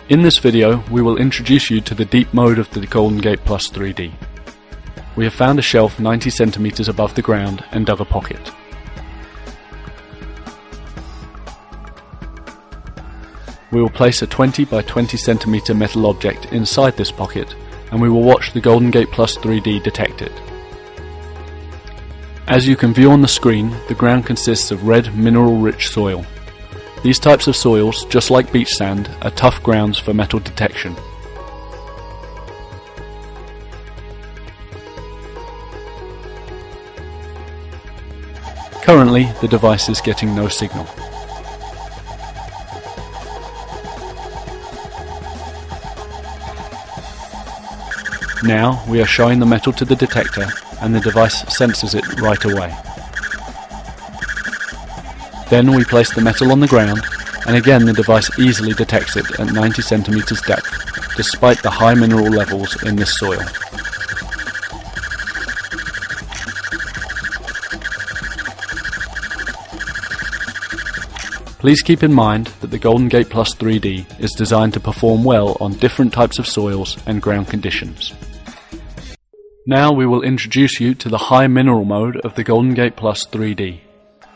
In this video, we will introduce you to the deep mode of the Goldengate Plus 3D. We have found a shelf 90 centimeters above the ground and dug a pocket. We will place a 20 by 20 centimeter metal object inside this pocket, and we will watch the Goldengate Plus 3D detect it. As you can view on the screen, the ground consists of red, mineral-rich soil. These types of soils, just like beach sand, are tough grounds for metal detection. Currently, the device is getting no signal. Now, we are showing the metal to the detector, and the device senses it right away. Then we place the metal on the ground, and again the device easily detects it at 90 centimeters depth, despite the high mineral levels in this soil. Please keep in mind that the Goldengate Plus 3D is designed to perform well on different types of soils and ground conditions. Now we will introduce you to the high mineral mode of the Goldengate Plus 3D.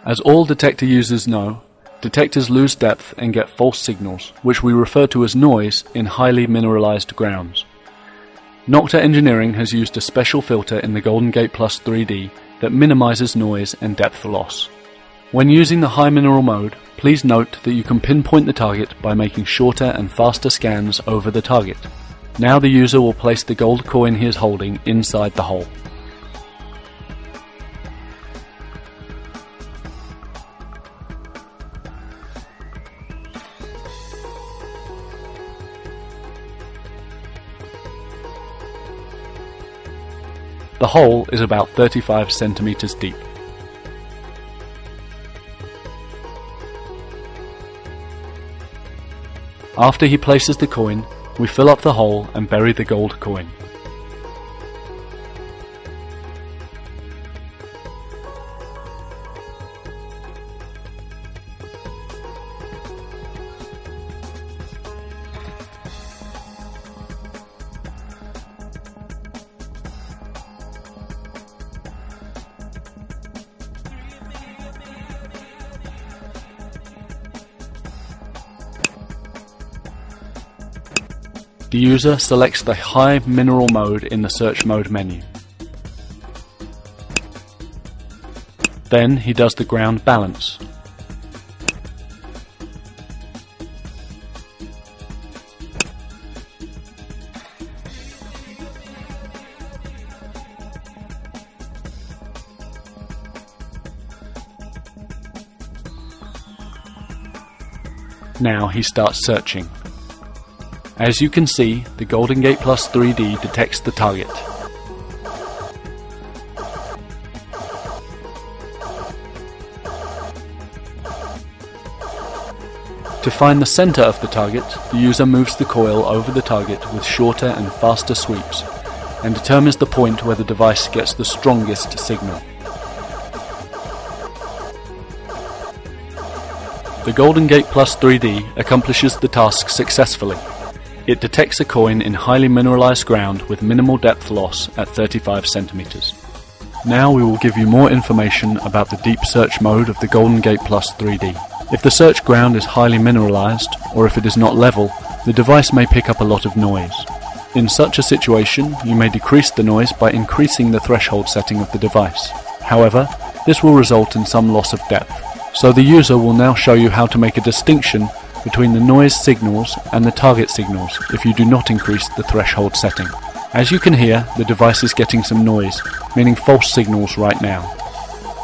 As all detector users know, detectors lose depth and get false signals, which we refer to as noise, in highly mineralized grounds. Nokta Engineering has used a special filter in the Goldengate Plus 3D that minimizes noise and depth loss. When using the high mineral mode, please note that you can pinpoint the target by making shorter and faster scans over the target. Now the user will place the gold coin he is holding inside the hole. The hole is about 35 centimeters deep. After he places the coin, we fill up the hole and bury the gold coin. The user selects the high mineral mode in the search mode menu. Then he does the ground balance. Now he starts searching. As you can see, the Goldengate Plus 3D detects the target. To find the center of the target, the user moves the coil over the target with shorter and faster sweeps, and determines the point where the device gets the strongest signal. The Goldengate Plus 3D accomplishes the task successfully. It detects a coin in highly mineralized ground with minimal depth loss at 35 centimeters. Now we will give you more information about the deep search mode of the Goldengate Plus 3D. If the search ground is highly mineralized, or if it is not level, the device may pick up a lot of noise. In such a situation, you may decrease the noise by increasing the threshold setting of the device. However, this will result in some loss of depth. So the user will now show you how to make a distinction between the noise signals and the target signals if you do not increase the threshold setting. As you can hear, the device is getting some noise, meaning false signals right now.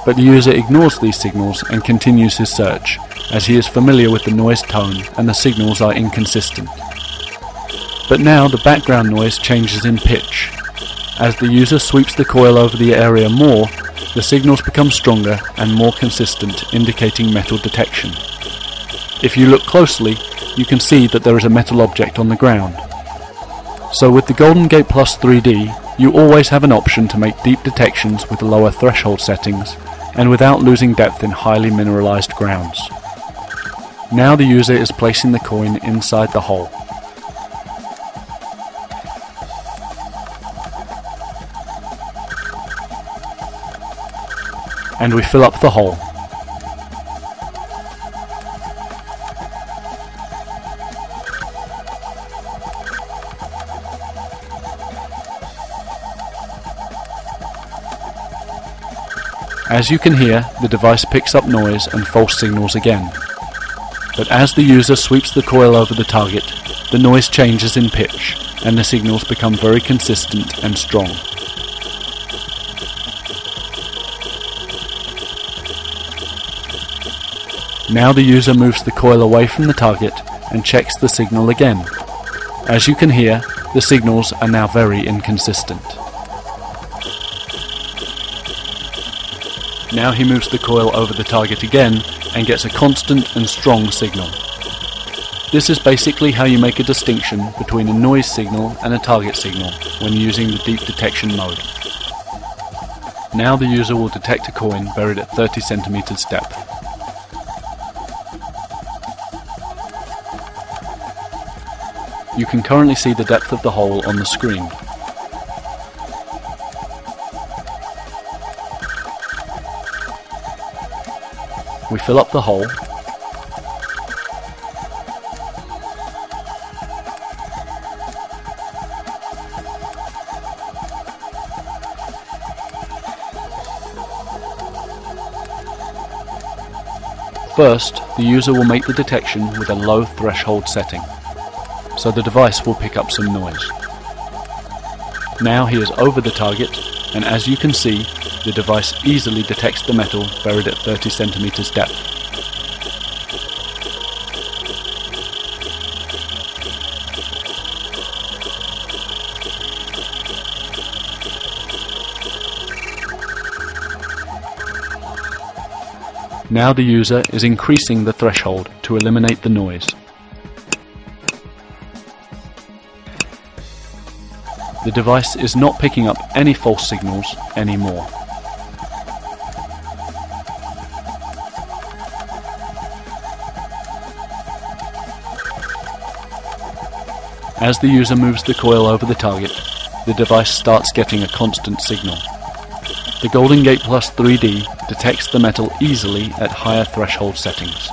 But the user ignores these signals and continues his search, as he is familiar with the noise tone and the signals are inconsistent. But now the background noise changes in pitch. As the user sweeps the coil over the area more, the signals become stronger and more consistent, indicating metal detection. If you look closely, you can see that there is a metal object on the ground. So with the Goldengate Plus 3D, you always have an option to make deep detections with lower threshold settings and without losing depth in highly mineralized grounds. Now the user is placing the coin inside the hole. and we fill up the hole. As you can hear, the device picks up noise and false signals again. But as the user sweeps the coil over the target, the noise changes in pitch and the signals become very consistent and strong. Now the user moves the coil away from the target and checks the signal again. As you can hear, the signals are now very inconsistent. Now he moves the coil over the target again and gets a constant and strong signal. This is basically how you make a distinction between a noise signal and a target signal when using the deep detection mode. Now the user will detect a coin buried at 30 centimeters depth. You can currently see the depth of the hole on the screen. We fill up the hole. First, the user will make the detection with a low threshold setting, so the device will pick up some noise. Now he is over the target, and as you can see, the device easily detects the metal buried at 30 centimeters depth. Now the user is increasing the threshold to eliminate the noise. The device is not picking up any false signals anymore. As the user moves the coil over the target, the device starts getting a constant signal. The Goldengate Plus 3D detects the metal easily at higher threshold settings.